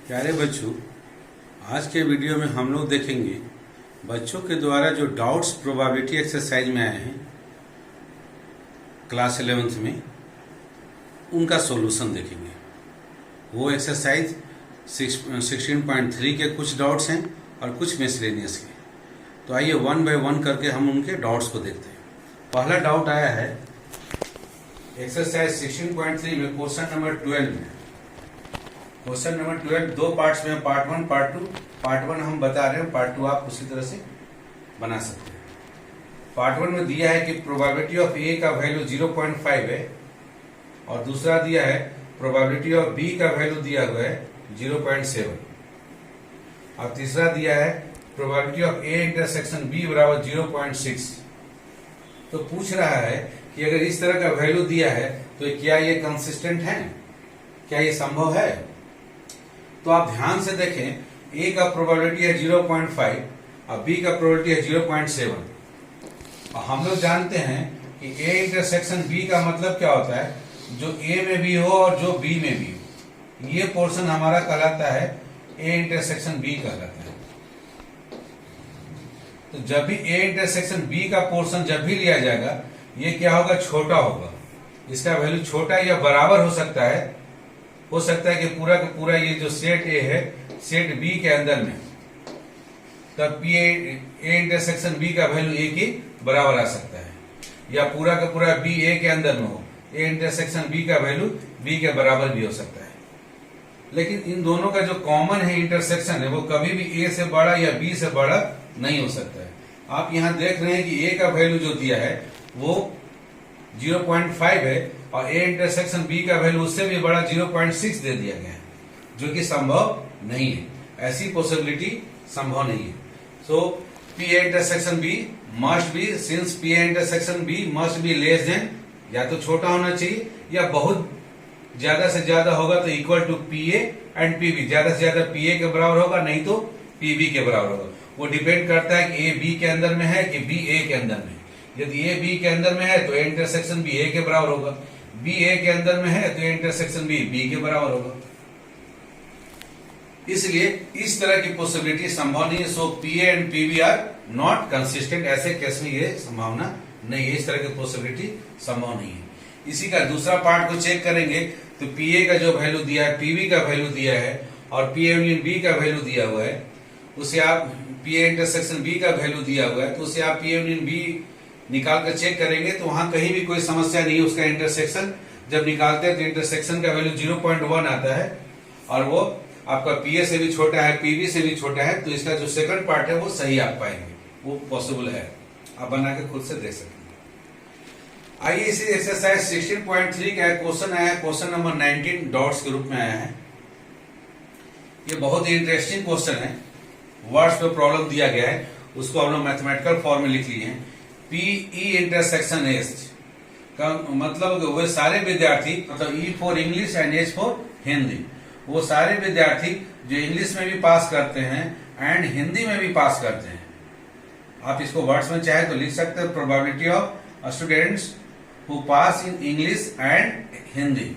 प्यारे बच्चों, आज के वीडियो में हम लोग देखेंगे बच्चों के द्वारा जो डाउट्स प्रोबेबिलिटी एक्सरसाइज में आए हैं क्लास 11th में, उनका सॉल्यूशन देखेंगे। वो एक्सरसाइज 16.3 के कुछ डाउट्स हैं और कुछ मिसलेनियस के। तो आइए वन बाय वन करके हम उनके डाउट्स को देखते हैं। पहला डाउट आया है एक्सरसाइज 16.3 में क्वेश्चन नंबर 12 में। क्वेश्चन नंबर 12 दो पार्ट्स में, पार्ट 1 पार्ट 2। पार्ट 1 हम बता रहे हैं, पार्ट 2 आप उसी तरह से बना सकते हैं। पार्ट 1 में दिया है कि प्रोबेबिलिटी ऑफ ए का वैल्यू 0.5 है और दूसरा दिया है प्रोबेबिलिटी ऑफ बी का वैल्यू दिया हुआ है 0.7 और तीसरा दिया है probability of a intersection b बराबर 0.6। तो पूछ रहा है कि अगर इस तरह का वैल्यू दिया है तो क्या ये कंसिस्टेंट है, क्या ये संभव है? तो आप ध्यान से देखें, ए का प्रोबेबिलिटी है 0.5 और बी का प्रोबेबिलिटी है 0.7 और हम लोग जानते हैं कि ए इंटरसेक्शन बी का मतलब क्या होता है, जो ए में भी हो और जो बी में भी हो, ये पोर्शन हमारा कहलाता है ए इंटरसेक्शन बी कहलाता है। तो जब भी ए इंटरसेक्शन बी का पोर्शन जब भी लिया जाएगा, ये क्या होगा, छोटा होगा। इसका वैल्यू छोटा या बराबर हो सकता है कि पूरा का पूरा ये जो सेट ए है, सेट बी के अंदर में, तब पी ए इंटरसेक्शन बी का वैल्यू ए के बराबर आ सकता है, या पूरा का पूरा बी ए के अंदर में हो, ए इंटरसेक्शन बी का वैल्यू बी के बराबर भी हो सकता है। लेकिन इन दोनों का जो कॉमन है इंटरसेक्शन है, वो कभी भी ए से बड़ा या बी से बड़ा नहीं हो सकता है। आप यहां देख रहे हैं कि ए का वैल्यू जो दिया है वो 0.5 है और ए इंटरसेक्शन बी का वैल्यू उससे भी बड़ा 0.6 दे दिया गया है, जो कि संभव नहीं है। ऐसी पॉसिबिलिटी संभव नहीं है। So P A intersection B must be, since P A intersection B must be less than, या तो छोटा होना चाहिए या बहुत ज्यादा से ज्यादा होगा तो equal to p A and P b, ज्यादा से ज्यादा पी ए के बराबर होगा, नहीं तो पी बी के बराबर होगा। वो डिपेंड करता है कि ए बी के अंदर में है कि बी ए के अंदर में। यदि ए बी के अंदर में है तो ए इंटरसेक्शन बी ए के बराबर होगा, बी ए के अंदर में है तो ए इंटरसेक्शन बी बी के बराबर होगा। इसलिए इस तरह की पॉसिबिलिटी संभव नहीं है। So P A and P B are not consistent. ऐसे केस में ये संभावना नहीं है, इस तरह की पॉसिबिलिटी संभव नहीं है। इसी का दूसरा पार्ट को चेक करेंगे तो पी ए का जो वैल्यू दिया है, पी बी का वैल्यू दिया है और पी ए यूनियन बी का वैल्यू दिया हुआ है, उसे आप पी ए इंटरसेक्शन बी का वैल्यू दिया हुआ है तो उसे आप पी ए यूनियन बी निकाल कर चेक करेंगे तो वहां कहीं भी कोई समस्या नहीं है। उसका इंटरसेक्शन जब निकालते हैं तो इंटरसेक्शन का वैल्यू 0.1 आता है और वो आपका पीए से भी छोटा है, पीबी से भी छोटा है। तो इसका जो सेकंड पार्ट है वो सही आप पाएंगे, वो पॉसिबल है। आप बना के खुद से देख सकते हैं। आइए इसी एक्सरसाइज 16.3 का क्वेश्चन आया है, क्वेश्चन नंबर 19 डॉट्स के रूप में आया है। ये बहुत ही इंटरेस्टिंग क्वेश्चन है। वर्ड्स पे प्रॉब्लम दिया गया है, उसको हम लोग मैथमेटिकल फॉर्म में लिख लिए हैं। पीई इंटरसेक्शन एच का मतलब वो सारे विद्यार्थी, मतलब E for English and H for Hindi, वो सारे विद्यार्थी जो इंग्लिश में भी पास करते हैं एंड हिंदी में भी पास करते हैं। आप इसको वर्ड्स में चाहे तो लिख सकते हैं, probability of students who pass in English and Hindi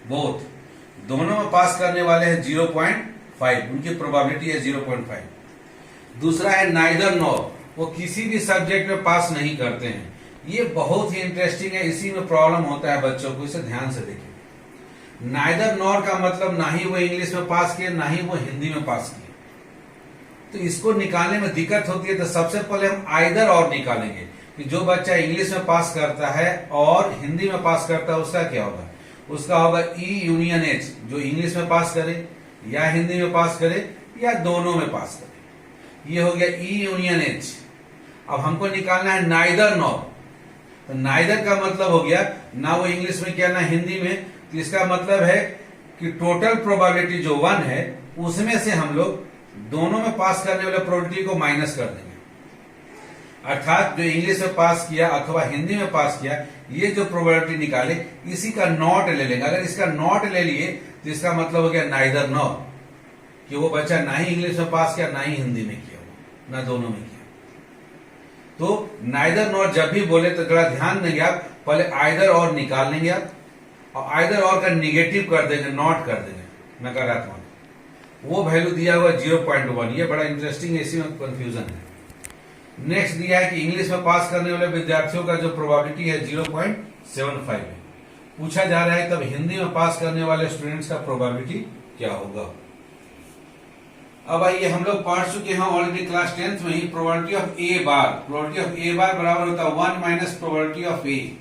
both, दोनों में पास करने वाले हैं 0.5, उनकी प्रोबेबिलिटी है 0.5। दूसरा है नाइदर नॉर, वो किसी भी सब्जेक्ट में पास नहीं करते हैं। ये बहुत ही इंटरेस्टिंग है, इसी में प्रॉब्लम होता है बच्चों को, इसे ध्यान से देखिए। नाइदर नॉर का मतलब ना ही वो इंग्लिश में पास किए ना ही वो हिंदी में पास किए। तो इसको निकालने में दिक्कत होती है। तो सबसे पहले हम आइदर और निकालेंगे कि जो बच्चा इंग्लिश में पास करता है और हिंदी में पास करता है उसका क्या होगा। उसका होगा ई यूनियन एच, जो इंग्लिश में पास करे या हिंदी में पास करे या दोनों में पास करे। ये हो गया ई यूनियन एच। अब हमको निकालना है नाइदर नॉर। तो नाइदर का मतलब हो गया ना वो इंग्लिश में किया ना हिंदी में। तो इसका मतलब है कि टोटल प्रोबेबिलिटी जो 1 है उसमें से हम लोग दोनों में पास करने वाले प्रोबेबिलिटी को माइनस कर देंगे। अर्थात जो इंग्लिश में पास किया अथवा हिंदी में पास किया, ये जो प्रोबेबिलिटी निकाले इसी का नॉट ले लेंगे। अगर इसका नॉट ले लिए तो इसका मतलब हो गया नाइदर नॉर, कि वो बच्चा ना ही इंग्लिश में पास किया ना ही हिंदी में किया, ना दोनों में किया। तो नाइदर नॉर जब भी बोले तो थोड़ा ध्यान देंगे आप, पहले आइदर और निकाल लेंगे आप और आइदर और का निगेटिव कर देंगे, नॉट कर देंगे, नकारात्मक। वो वैल्यू दिया हुआ 0.1। ये बड़ा इंटरेस्टिंग है, इसी में कंफ्यूजन है। नेक्स्ट दिया है कि इंग्लिश में पास करने वाले विद्यार्थियों का जो प्रोबेबिलिटी है 0.75 है। पूछा जा रहा है तब हिंदी में पास करने वाले स्टूडेंट्स का प्रोबेबिलिटी क्या होगा। अब आइए, हम लोग पढ़ चुके हैं ऑलरेडी क्लास 10th में ही probability of A bar. Probability of A bar बराबर होता है 1 minus probability of A.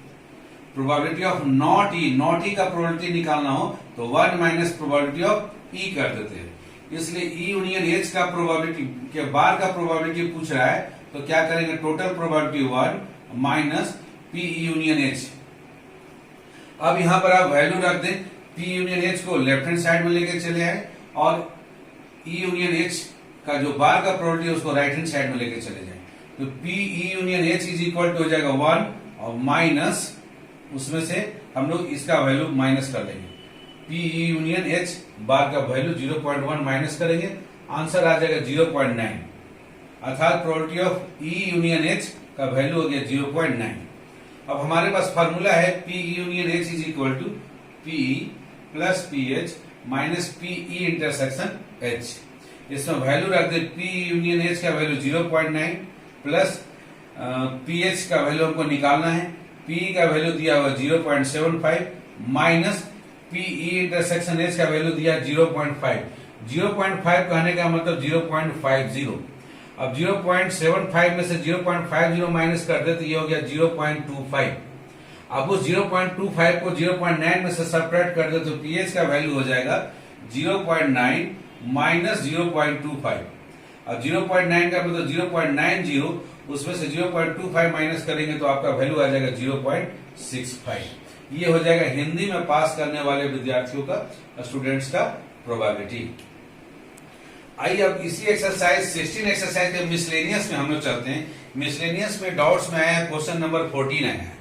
Probability of not E का प्रोबेबिलिटी निकालना हो तो 1 माइनस प्रोबेबिलिटी ऑफ ई कर देते हैं। इसलिए ई यूनियन एच का प्रोबेबिलिटी के बार का प्रोबेबिलिटी पूछ रहा है तो क्या करेंगे, total probability 1 minus P union H. अब यहां पर आप वैल्यू रख दें, पी यूनियन एच को लेफ्ट हैंड साइड में लेके चले आए और ई यूनियन एच का जो बार का प्रोबेबिलिटी है उसको राइट हैंड साइड में लेके चले जाए। तो p e union h is equal to हो जाएगा 1 और माइनस उसमें से हम लोग इसका वैल्यू माइनस कर लेंगे। P e union h bar का वैल्यू 0.1 माइनस करेंगे, आंसर आ जाएगा 0.9। अर्थात probability of e union h का वैल्यू हो गया 0.9। अब हमारे पास फार्मूला है p union h is equal to p plus p h minus p e intersection h. इसमें वैल्यू रख दे, पी यूनियन एच का वैल्यू 0.9 प्लस पी एच का वैल्यू हमको निकालना है, पी का वैल्यू दिया हुआ 0.75 minus p e intersection H का वैल्यू दिया 0.5। 0.5 कहने का मतलब 0.50। अब 0.75 में से 0.50 माइनस कर दे तो ये हो गया 0.25। अब उस 0.25 को 0.9 में से सब्ट्रैक्ट कर दे तो पीएच का वैल्यू हो जाएगा 0.9 माइनस 0.25। अब 0.9 का मतलब 0.90, उसमें से 0.25 माइनस करेंगे तो आपका वैल्यू आ जाएगा 0.65। ये हो जाएगा हिंदी में पास करने वाले विद्यार्थियों का, स्टूडेंट्स का प्रोबेबिलिटी। आइए अब इसी एक्सरसाइज 16 एक्सरसाइज के मिसलेनियस में हम लोग चलते हैं। मिसलेनियस में डाउट्स में आया है क्वेश्चन नंबर 14 आया है।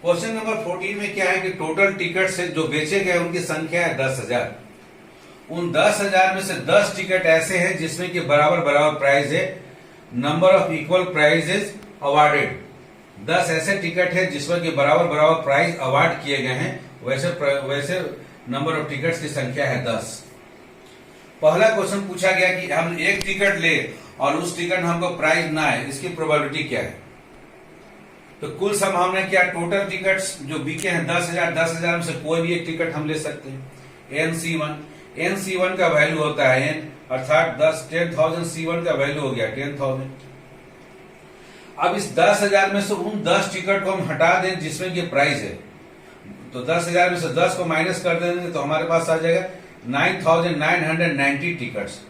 क्वेश्चन नंबर 14 में क्या है कि टोटल टिकट से जो बेचे गए उनकी संख्या है 10,000। उन 10,000 में से 10 टिकट ऐसे हैं जिसमें कि बराबर बराबर प्राइस है। Number of equal prizes awarded, 10 ऐसे टिकट है जिसमें कि बराबर बराबर प्राइज अवार्ड किए गए हैं। वैसे नंबर ऑफ टिकट्स की संख्या है 10। पहला क्वेश्चन पूछा गया कि हम एक टिकट ले और उस टिकट में हमको प्राइज ना आए, इसकी प्रोबेबिलिटी क्या है। तो कुल संभावना क्या, टोटल टिकट्स जो बिके हैं 10,000, 10,000 में से कोई भी एक टिकट हम ले सकते हैं। NC1 का वैल्यू होता है n, अर्थात 10,000 C1 का वैल्यू हो गया 10,000। अब इस 10,000 में से उन 10 टिकट को हम हटा दें जिसमें कि प्राइस है, तो 10,000 में से 10 को माइनस कर देंगे तो हमारे पास आ जाएगा 9,990 टिकट्स।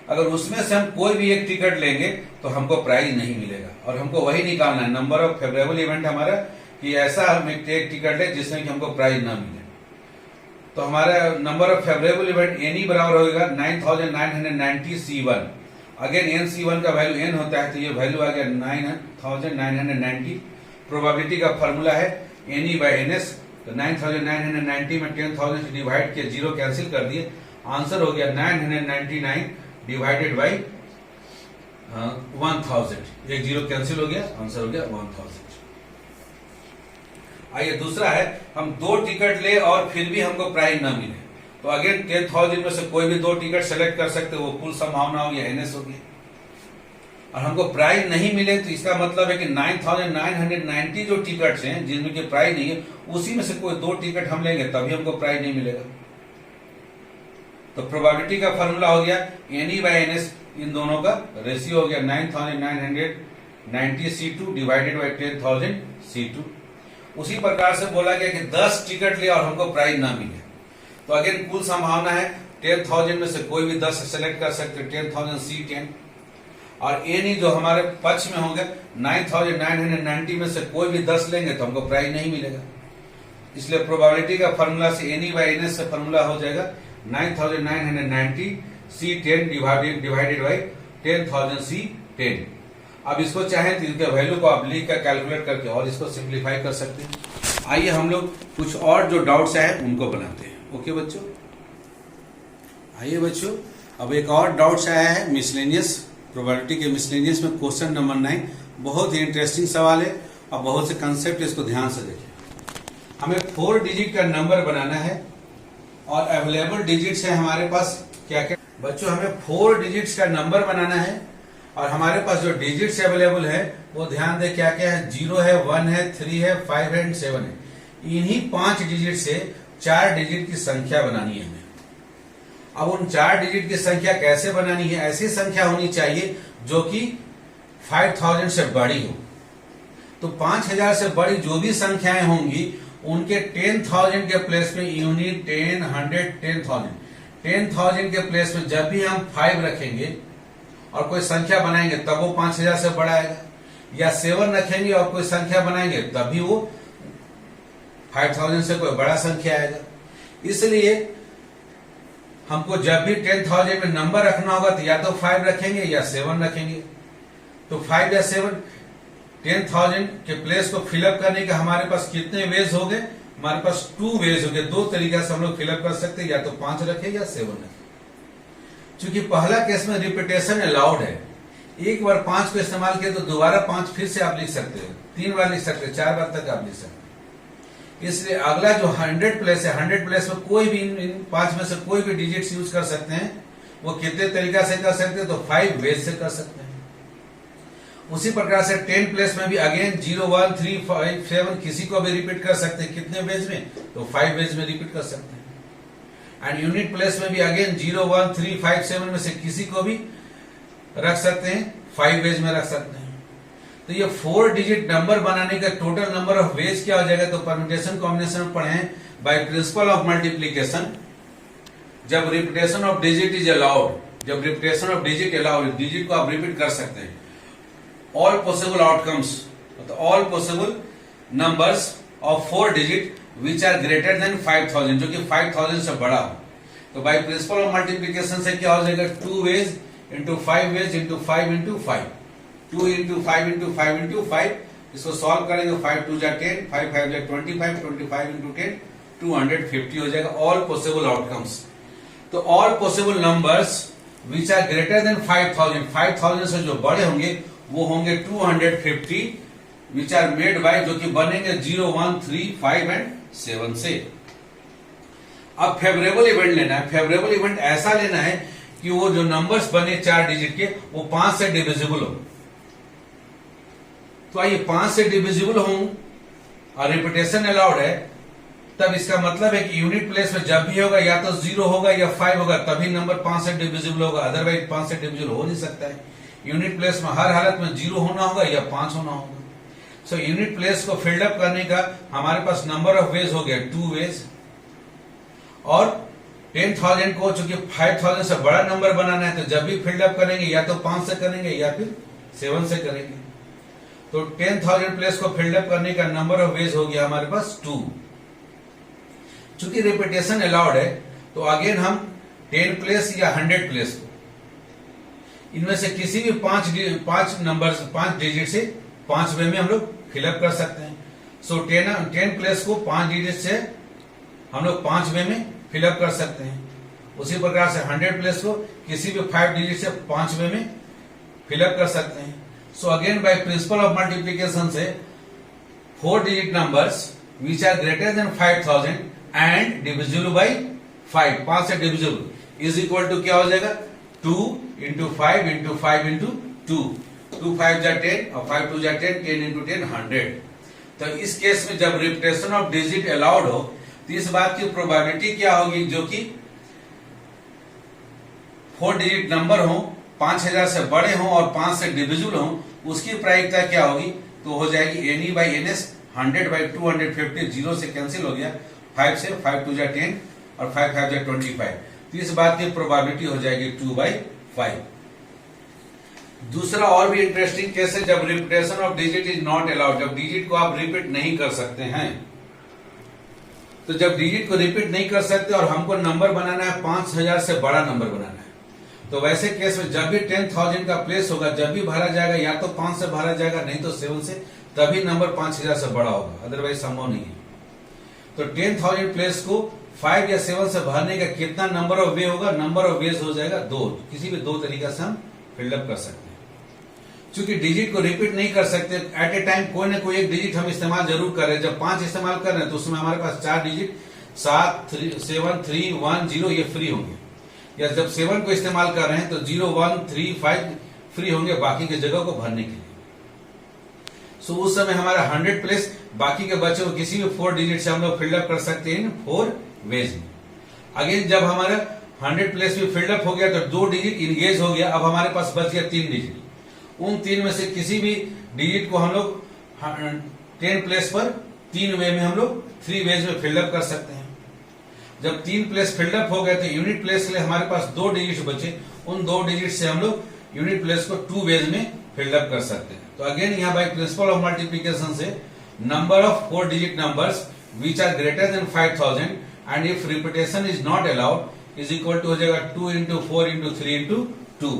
अगर उसमें से हम कोई भी एक टिकट लेंगे तो हमको प्राइज नहीं मिलेगा और हमको वही निकालना है, नंबर ऑफ फेवरेबल इवेंट हमारा, कि ऐसा हम एक टिकट ले जिसमें कि हमको प्राइज ना मिले। तो हमारा number of favourable event any बराबर होगा 9,990 C1। अगेन NC1 का वैल्यू n होता है तो ये वैल्यू आ गया 9,990। प्रोबेबिलिटी का फॉर्मूला है NE बाय NS। तो 9,990 में 10,000 से डिवाइड किया, 0 कैंसिल कर दिए, आंसर हो गया 999 डिवाइडेड बाई 1000। एक 0 कैंसिल हो गया, आंसर हो गया 1000। आइए दूसरा है, हम 2 टिकट ले और फिर भी हमको प्राइज ना मिले, तो अगेन 10,000 में से कोई भी 2 टिकट सेलेक्ट कर सकते, वो कुल संभावना हो गया NS हो गया। और हमको प्राइज नहीं मिले तो इसका मतलब है कि 9,990 जो टिकट्स हैं जिनमें कि प्राइज नहीं है, उसी में से कोई 2 टिकट हम लेंगे तभी हमको प्राइज नहीं मिलेगा। तो प्रोबेबिलिटी का फॉर्मूला हो गया NE बाय NS, इन दोनों का रेशियो हो गया 9,990 C2 डिवाइडेड बाय 10,000 C2। उसी प्रकार से बोला गया कि 10 टिकट ले और हमको प्राइज ना मिले, तो अगेन कुल संभावना है 10,000 में से कोई भी 10 सेलेक्ट कर सकते, 10,000 C10। और NE जो हमारे पक्ष में होंगे 9,990 में से कोई भी 10 लेंगे तो हमको प्राइज नहीं मिलेगा। इसलिए प्रोबेबिलिटी का फॉर्मूला से NE बाय NS से फॉर्मूला हो जाएगा 9,990 C10 डिवाइडेड बाई 10,000 C10। अब इसको चाहें तो इनके वैल्यू को आप लिख कर कैलकुलेट करके और इसको सिंप्लीफाई कर सकते हैं। आइए हम लोग कुछ और जो डाउट्स हैं उनको बनाते हैं। ओके बच्चों, आइए बच्चों, अब एक और डाउट्स आया है मिसलेनियस, प्रोबेबिलिटी के मिसलेनियस में क्वेश्चन नंबर 9। बहुत ही इंटरेस्टिंग सवाल है और बहुत से कंसेप्ट, इसको ध्यान से देखें। हमें 4 डिजिट का नंबर बनाना है और अवेलेबल डिजिट्स है हमारे पास क्या क्या। बच्चों हमें 4 डिजिट्स का नंबर बनाना है और हमारे पास जो डिजिट्स अवेलेबल है वो ध्यान दे क्या क्या है, 0 है, 1 है, 3 है, 5 है एंड 7 है। इन्हीं 5 डिजिट से 4 डिजिट की संख्या बनानी है हमें। अब उन 4 डिजिट की संख्या कैसे बनानी है, ऐसी संख्या होनी चाहिए जो कि 5000 से बड़ी हो। तो 5000 से बड़ी जो भी संख्याएं होंगी उनके 10,000 के प्लेस में यूनिट 10, 100, 10,000 10,000 के प्लेस में जब भी हम 5 रखेंगे और कोई संख्या बनाएंगे तब वो 5000 से बड़ा आएगा, या 7 रखेंगे और कोई संख्या बनाएंगे तब भी वो 5000 से कोई बड़ा संख्या आएगा। इसलिए हमको जब भी 10,000 में नंबर रखना होगा तो या तो 5 रखेंगे या 7 रखेंगे। तो 5 या 7 10,000 के प्लेस को फिलअप करने के हमारे पास कितने वेज हो गए, हमारे पास 2 वेज हो गए। 2 तरीका से हम लोग फिलअप कर सकते हैं, या तो 5 रखे या 7 रखे। क्योंकि पहला केस में रिपीटेशन अलाउड है, एक बार 5 को इस्तेमाल किया तो दोबारा 5 फिर से आप लिख सकते हो, 3 बार लिख सकते हो, 4 बार तक आप लिख सकते हो। इसलिए अगला जो 100 प्लेस है, 100 प्लेस में कोई भी इन 5 में से कोई भी डिजिट्स यूज कर सकते हैं। वो कितने तरीका से कर सकते हैं, तो 5 वेज से कर सकते हैं। उसी प्रकार से 10 प्लेस में भी अगेन 0, 1, 3, 5, 7 किसी को भी रिपीट कर सकते हैं। कितने वेज में, तो 5 वेज में रिपीट कर सकते हैं। एंड यूनिट प्लेस में भी अगेन 0, 1, 3, 5, 7 में से किसी को भी रख सकते हैं, 5 वेज में रख सकते हैं। तो ये 4 डिजिट नंबर बनाने का टोटल नंबर ऑफ वेज क्या हो जाएगा, तो परम्यूटेशन कॉम्बिनेशन में पढ़े हैं बाय प्रिंसिपल ऑफ मल्टीप्लीकेशन। जब repetition of digit is allowed, जब repetition of digit allowed, digit को आप रिपीट कर सकते हैं। ऑल पॉसिबल आउटकम्स, तो all possible numbers of 4 digit which are greater than 5000, जो कि 5000 से बड़ा हो। तो बाय प्रिंसिपल ऑफ मल्टीप्लीकेशन से क्या हो जाएगा, 2 ways into 5 ways into 5 into 5, 2 into 5 into 5 into 5। इसको सॉल्व करेंगे, 5 2 जा 10, 5 5 जा 25, 25 इंटू 10 250 हो जाएगा ऑल पॉसिबल आउटकम्स। तो all possible numbers which are greater than 5000, 5000 से जो बड़े होंगे वो होंगे 250 विच आर मेड बाय, जो कि बनेंगे 0, 1, 3, 5 एंड 7 से। अब फेवरेबल इवेंट लेना है। फेवरेबल इवेंट ऐसा लेना है कि वो जो नंबर्स बने 4 डिजिट के वो 5 से डिविजिबल हो। तो आइए 5 से डिविजिबल हो और रिपीटेशन अलाउड है, तब इसका मतलब है कि यूनिट प्लेस में जब भी होगा या तो 0 होगा या 5 होगा, तभी नंबर 5 से डिविजिबल होगा, अदरवाइज 5 से डिविजिबल हो नहीं सकता है। यूनिट प्लेस में हर हालत में 0 होना होगा या 5 होना होगा। सो यूनिट प्लेस को फिल्ड अप करने का हमारे पास नंबर ऑफ वेज हो गया 2 वेज, और 10,000 को चूंकि 5000 से बड़ा नंबर बनाना है तो जब भी फिल्ड अप करेंगे या तो 5 से करेंगे या फिर 7 से करेंगे। तो 10,000 प्लेस को फिल्ड अप करने का नंबर ऑफ वेज हो गया हमारे पास 2। चूंकि रिपीटेशन अलाउड है तो अगेन हम 10 प्लेस या 100 प्लेस को इनमें से किसी भी 5 नंबर 5 डिजिट से 5 वे में हम लोग फिलअप कर सकते हैं। सो 10 प्लेस को 5 डिजिट से हम लोग 5 वे में फिलअप कर सकते हैं। उसी प्रकार से 100 प्लेस को किसी भी 5 डिजिट से 5 वे में फिलअप कर सकते हैं। So again by principle of multiplication से 4 digit numbers which are greater than 5000 and divisible by 5, 5 से डिविजिबल इज इक्वल टू क्या हो जाएगा, 2 इंटू 5 इंटू 5 इंटू 2, 2 5 जा 10 और 5 2 जा 10, 10 इंटू 10 100। तो इस केस में जब रिपीटेशन ऑफ डिजिट अलाउड हो तो इस बात की प्रोबेबिलिटी क्या होगी, जो कि 4 डिजिट नंबर हो, 5000 से बड़े हों और 5 से डिविजिबल हो, उसकी प्रायिकता क्या होगी, तो हो जाएगी n e by n s 100 by 250, 0 से कैंसिल हो गया, 5 से 5 2 जा 10 और 5 5 जा 25। तो इस बात की प्रोबेबिलिटी हो जाएगी 2/5। दूसरा और भी इंटरेस्टिंग केस है जब repetition of digit is not allowed, जब डिजिट को आप रिपीट नहीं कर सकते हैं। तो जब डिजिट को रिपीट नहीं कर सकते और हमको नंबर बनाना है 5000 से बड़ा नंबर बनाना है, तो वैसे केस में जब भी 10,000 का प्लेस होगा, जब भी भरा जाएगा या तो 5 से भरा जाएगा नहीं तो 7 से, तभी नंबर 5000 से बड़ा होगा, अदरवाइज संभव नहीं है। तो 10,000 प्लेस को 5 या 7 से भरने का कितना नंबर ऑफ वे होगा, नंबर ऑफ वेज हो जाएगा 2। किसी भी 2 तरीका से हम फिल्डअप कर सकते हैं। क्योंकि डिजिट को रिपीट नहीं कर सकते, एट ए टाइम कोई ना कोई एक डिजिट हम इस्तेमाल जरूर कर रहे हैं। जब 5 इस्तेमाल कर रहे हैं तो उसमें हमारे पास 4 डिजिट 7 7 3 1 0 ये फ्री होंगे। या जब 7 को इस्तेमाल कर रहे हैं तो 0, 1, 3, 5 फ्री होंगे बाकी के जगह को भरने के लिए। सो उस समय हमारा 100 प्लेस बाकी के बच्चों को किसी भी 4 डिजिट से हम लोग फिल्डअप कर सकते हैं 4 वेज में। अगेन जब हमारा 100 प्लेस भी फिल्डअप हो गया तो 2 डिजिट इंगेज हो गया, अब हमारे पास बच गया 3 डिजिट। उन 3 में से किसी भी डिजिट को हम लोग 10 प्लेस पर 3 वे में हम लोग 3 वेज में फिल्डअप कर सकते हैं। जब 3 प्लेस फिल्डअप हो गए तो यूनिट प्लेस के लिए हमारे पास 2 डिजिट बचे, उन 2 डिजिट से हम लोग यूनिट प्लेस को 2 वेज में फिल्डअप कर सकते हैं। तो अगेन यहाँ बाय प्रिंसिपल ऑफ मल्टीप्लीकेशन से number of 4 digit numbers which are greater than 5000 and if repetition is not allowed is equal to हो जाएगा 2 into 4 into 3 into 2।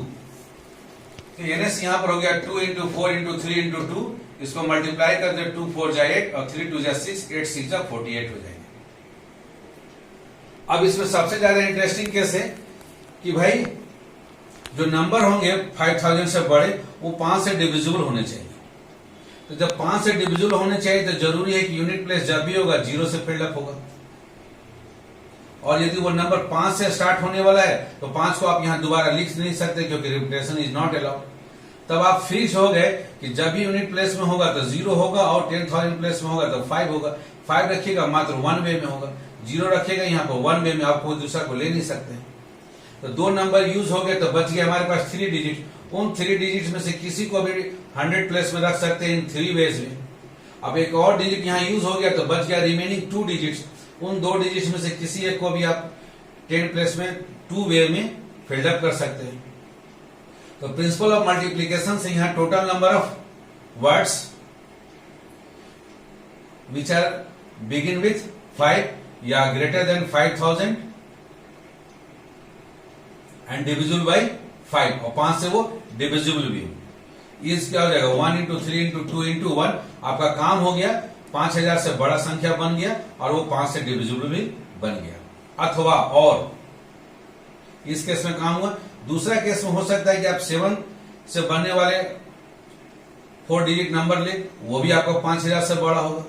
तो एनएस यहाँ पर हो गया 2 into 4 into 3 into 2, इसको मल्टीप्लाई कर दे 2 4 जा 8 और 3 2 जा 6, 8 6 जा 48 हो जाएंगे। अब इसमें सबसे ज्यादा इंटरेस्टिंग केस है कि भाई जो नंबर होंगे 5000 से बड़े वो 5 से डिविजिबल होने चाहिए। तो जब 5 से डिविजिबल होने चाहिए तो जरूरी है कि यूनिट प्लेस जब भी होगा 0 से फिल्डअप होगा, और यदि वो नंबर 5 से स्टार्ट होने वाला है तो 5 को आप यहां दोबारा लिख नहीं सकते क्योंकि रिपीटेशन इज नॉट अलाउड। तब आप फिक्स हो गए कि जब भी यूनिट प्लेस में होगा तो 0 होगा और 10,000 प्लेस में होगा तो 5 होगा। 5 रखिएगा मात्र 1 वे में होगा, 0 रखिएगा यहाँ पर 1 वे में, आप कोई दूसरा को ले नहीं सकते। तो 2 नंबर यूज हो गए तो बच गया हमारे पास 3 डिजिट। उन 3 डिजिट में से किसी को भी 100 प्लेस में रख सकते हैं इन 3 वेज में। अब एक और डिजिट यहाँ यूज हो गया तो बच गया रिमेनिंग 2 डिजिट्स। उन 2 डिजिट्स में से किसी एक को भी आप 10 प्लेस में 2 वे में फिल्डअप कर सकते हैं। तो प्रिंसिपल ऑफ मल्टीप्लीकेशन से यहाँ total number of words which are begin with 5 या greater than 5000 and divisible by 5, और 5 से वो डिविजिबल भी हो। इस क्या हो जाएगा 1 into 3 into 2 into 1। आपका काम हो गया, 5000 से बड़ा संख्या बन गया और वो 5 से डिविजिबल भी बन गया। अथवा और इस केस में काम हुआ। दूसरा केस में हो सकता है कि आप 7 से बनने वाले 4 डिजिट नंबर ले, वो भी आपका 5000 से बड़ा होगा।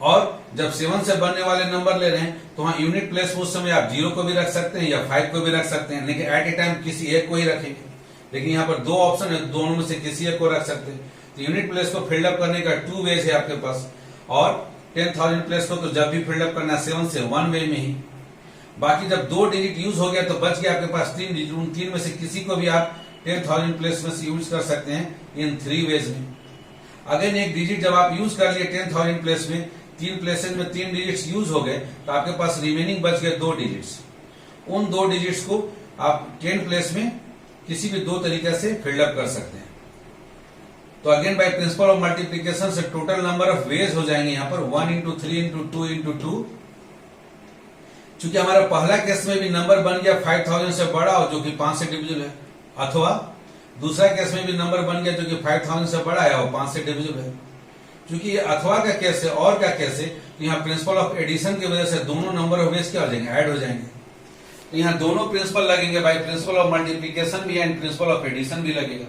और जब 7 से बनने वाले नंबर ले रहे हैं तो वहां यूनिट प्लेस उस समय आप 0 को भी रख सकते हैं या 5 को भी रख सकते हैं, लेकिन एट ए टाइम किसी एक को ही रखेंगे। लेकिन यहाँ पर 2 ऑप्शन है, दोनों में से किसी एक को रख सकते हैं। तो यूनिट प्लेस को फिल्डअप करने का 2 वेज है आपके पास, और 10,000 प्लेस को तो जब भी फिल्डअप करना 7 से 1 वे में ही। बाकी जब 2 डिजिट यूज हो गया तो बच गया आपके पास 3 डिजिट। उन 3 में से किसी को भी आप 10,000 प्लेस में से यूज कर सकते हैं इन 3 वेज में। अगेन एक डिजिट जब आप यूज कर लिए 10,000 प्लेस में, 3 प्लेसेस में 3 डिजिट्स यूज हो गए तो आपके पास रिमेनिंग बच गए 2 डिजिट्स। उन 2 डिजिट्स को आप 10 प्लेस में किसी भी 2 तरीके से फिल्डअप कर सकते हैं। तो again by principle of multiplication से टोटल नंबर ऑफ वेज हो जाएंगे यहाँ पर 1 into 3 into 2 into 2। चूंकि हमारा पहला केस में भी नंबर बन गया 5000 से बड़ा और जो कि 5 से डिविजिबल है, अथवा दूसरा केस में भी नंबर बन गया जो कि 5000 से बड़ा है और 5 से डिविजिबल है। क्योंकि ये अथवा का केस है और क्या केस है, तो यहाँ प्रिंसिपल ऑफ एडिशन की वजह से दोनों नंबर ऑफ वेज क्या हो जाएंगे, ऐड हो जाएंगे। तो यहाँ दोनों प्रिंसिपल लगेंगे, बाय प्रिंसिपल ऑफ मल्टीप्लीकेशन भी एंड प्रिंसिपल ऑफ एडिशन भी लगेगा।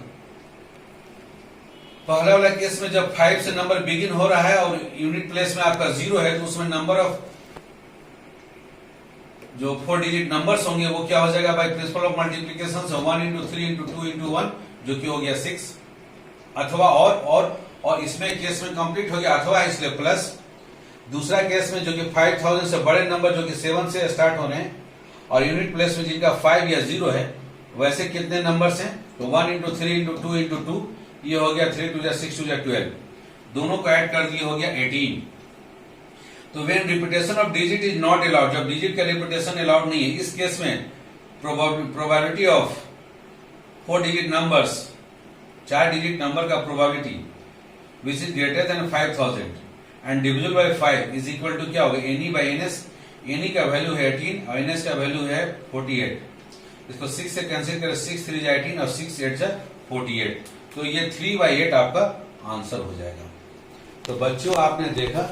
पहला वाला केस में जब 5 से नंबर बिगिन हो रहा है और यूनिट प्लेस में आपका 0 है तो उसमें नंबर ऑफ जो 4 डिजिट नंबर्स होंगे वो क्या हो जाएगा बाय प्रिंसिपल ऑफ मल्टीप्लीकेशन से 1 into 3 into 2 into 1 जो कि हो गया 6। अथवा और इसमें केस में कंप्लीट हो गया अथवा, इसलिए प्लस। दूसरा केस में जो कि 5000 से बड़े नंबर जो कि 7 से स्टार्ट हो रहे हैं और यूनिट प्लेस में जिनका 5 या 0 है, वैसे कितने नंबर्स हैं, तो 1 into 3 into 2 into 2, ये हो गया 3 2 जा 6 2 जा 12, दोनों को ऐड कर दिए हो गया 18। तो when repetition of digit is not allowed, जब डिजिट का रिपीटेशन अलाउड नहीं है, इस केस में probability of 4 digit numbers, 4 digit number का probability which is greater than 5000 and divisible by 5 is equal to क्या होगा, एनी बाय एनएस। एनी का वैल्यू है 18 और एनएस का वैल्यू है 48। इसको 6 से कैंसिल करें, 6 3 जा 18 और 6 8 जा 48, तो ये 3/8 आपका आंसर हो जाएगा। तो बच्चों आपने देखा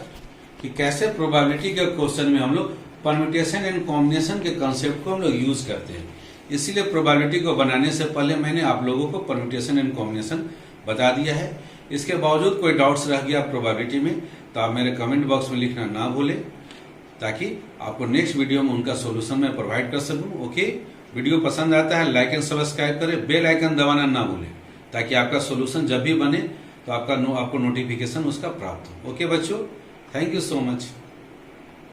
कि कैसे प्रोबेबिलिटी के क्वेश्चन में हम लोग परम्यूटेशन एंड कॉम्बिनेशन के कंसेप्ट को हम लोग यूज करते हैं। इसीलिए प्रोबेबिलिटी को बनाने से पहले मैंने आप लोगों को परम्यूटेशन एंड कॉम्बिनेशन बता दिया है। इसके बावजूद कोई डाउट्स रह गया प्रोबेबिलिटी में तो आप मेरे कमेंट बॉक्स में लिखना ना भूलें, ताकि आपको नेक्स्ट वीडियो में उनका सोल्यूशन मैं प्रोवाइड कर सकूं। ओके, वीडियो पसंद आता है लाइक एंड सब्सक्राइब करें, बेल आइकन दबाना ना भूलें, ताकि आपका सोल्यूशन जब भी बने तो आपको नोटिफिकेशन उसका प्राप्त हो। ओके बच्चों, थैंक यू सो मच।